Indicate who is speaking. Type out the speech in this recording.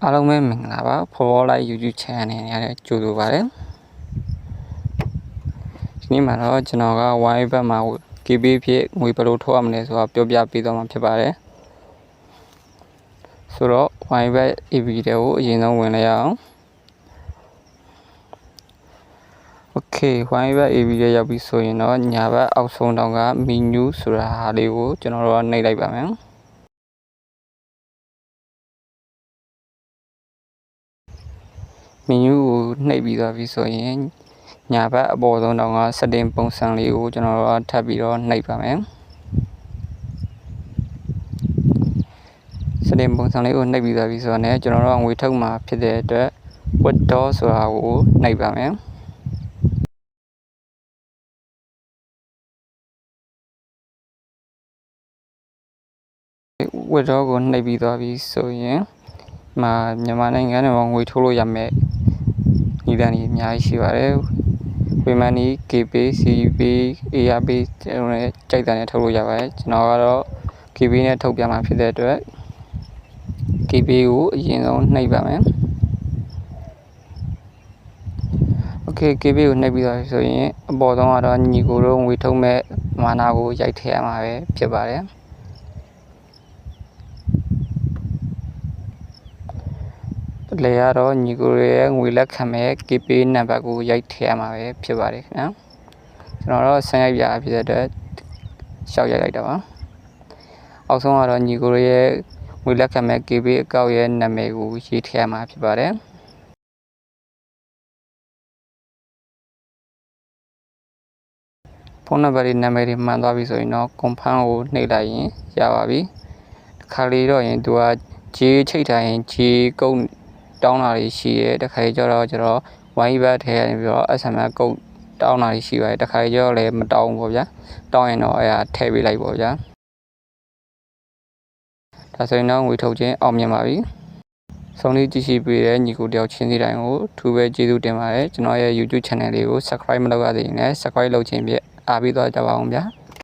Speaker 1: အားလုံးပဲမင်္ဂလာပါဖော်ဖော်လိုက် YouTube channel နဲ့လည်းကြိုဆိုပါတယ်ဒီနေ့မှာတော့ကျွန်တော်က wine ဘက်မှာ KB ဖြစ်ငွေဘယ်လိုထုတ်ရမလဲဆိုတာပြောပြပေးသွားမှာဖြစ်ပါတယ်ဆိုတော့ wine ဘက် AB တွေကိုအရင်ဆုံးဝင်လိုက်ရအောင် Okay wine ဘက် AB တွေရောက်ပြီဆိုရင်တော့ညာဘက်အောက်ဆုံးတောင်က menu ဆိုတာဟာလေးကိုကျွန်တော်တို့နှိပ်လိုက်ပါမယ်menu ကိုနှိပ်ပြီးသွားပြီဆိုရင်ညာဘက်အပေါ်ဆုံးတောင်က setting ပုံစံလေးကိုကျွန်တော်တို့ထပ်ပြီးတော့နှိပ်ပါမယ် setting ပုံစံလေးကိုနှိပ်ပြီးသွားပြီဆိုတော့ကျွန်တော်တို့ငွေထုတ်မှာဖြစ်တဲ့အတွက် withdraw ဆိုတာကိုနှိပ်ပါမယ် withdraw ကိုနှိပ်ပြီးသွားပြီဆိုရင်မြန်မာနိုင်ငံထဲမှာငွေထုတ်လို့ရမယ်ဒီတန်းကြီးအများကြီးရှိပါတယ်Money, KB, CB, ARB ကျွန်တော်လည်းကြိုက်တယ်နဲ့ထုတ်လို့ရပါတယ်ကျွန်တော်ကတော့ KB နဲ့ထုတ်ပြမှာဖြစ်တဲ့အတွက် KB ကိုအရင်ဆုံးနှိပ်ပါမယ် Okay KB ကိုနှိပ်ပြီးသွားပြီဆိုရင်အပေါ်ဆုံးကတော့ညီကိုတို့ငွေထုတ်မဲ့မာနာကိုရိုက်ထည့်ရမှာပဲဖြစ်ပါတယ်လေရတော့ညီကိုရဲ့ငွေလက်ခံမဲ့ KB နံပါတ်ကိုရိုက်ထည့်ရမှာပဲဖြစ်ပါတယ်ခင်ဗျာကျွန်တော်တော့ဆန်းရိုက်ပြဖြစ်တဲ့အတွက်ရှောက်ရိုက်လိုက်တာပါအောက်ဆုံးကတော့ညီကိုရဲ့ငွေလက်ခံမဲ့ KB အကောင့်ရဲ့နာမည်ကိုရေးထည့်ရမှာဖြစ်ပါတယ်ဖုန်းနံပါတ်နာမည်တွေမှန်သွားပြီဆိုရင်တော့ confirm ကိုနှိပ်လိုက်ရင်ရပါပြီခါလေးတော့ရင်သူက J ချိတ်ထားရင် J ကုတ်တောင်းတာတွေရှိတယ်တခါကျတော့ကျွန်တော် wine ဘက်ထဲကနေပြီးတော့ SMS ကုတ်တောင်းတာတွေရှိပါတယ်တခါကျတော့လည်းမတောင်းဘူးပေါ့ဗျာတောင်းရင်တော့အဲ့ဒါထည့်ပေးလိုက်ပေါ့ဗျာဒါဆိုရင်တော့ငွေထုတ်ခြင်းအောင်မြင်ပါပြီဆုံးလေးကြည့်ရှိပေးတဲ့ညီကိုတယောက်ချင်းစီတိုင်းကိုထူးပဲကျေးဇူးတင်ပါတယ်ကျွန်တော်ရဲ့ YouTube channel လေးကို subscribe မလုပ်ရသေးရင်လည်း subscribe လုပ်ခြင်းဖြင့်အားပေးသွားကြပါအောင်ဗျာ